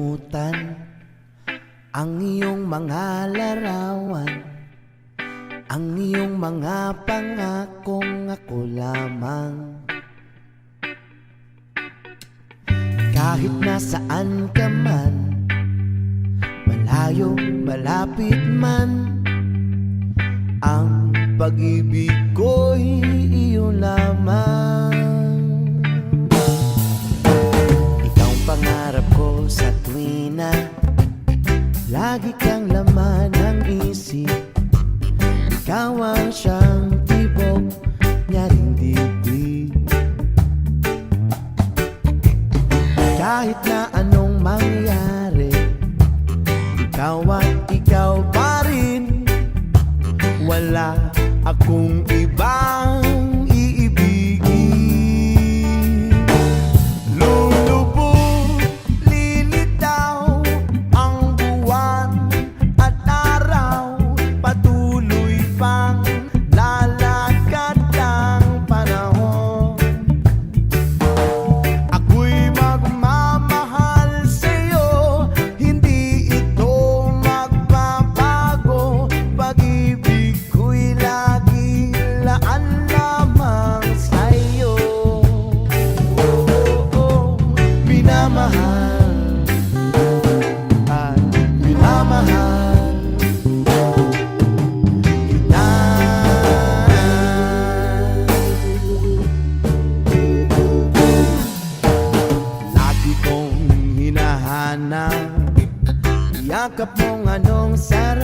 kalimutan ang iyong mga larawan, ang iyong mga pangakong ako lamang. Kahit nasaan ka man, malayo, malapit man, ang pag-ibig ko'y iyo lamang. Ikaw ang pangarap ko sa tuwina, lagi kang laman ng isip. Ikaw ang siyang tibok nyaring dibdib. Kahit na anong mangyari, ikaw at ikaw pa rin. Wala akong ibang iibigin. Lulubog, lilitaw ang buwan at araw, patuloy pang lalakad ang panahon. Ako'y magmamahal sa'yo, hindi ito magbabago. Pag-ibig ko'y lagi laan lamang sa'yo. Minamahal at minamahal kita. Lagi kong hinahanap yakap mong anong sarap.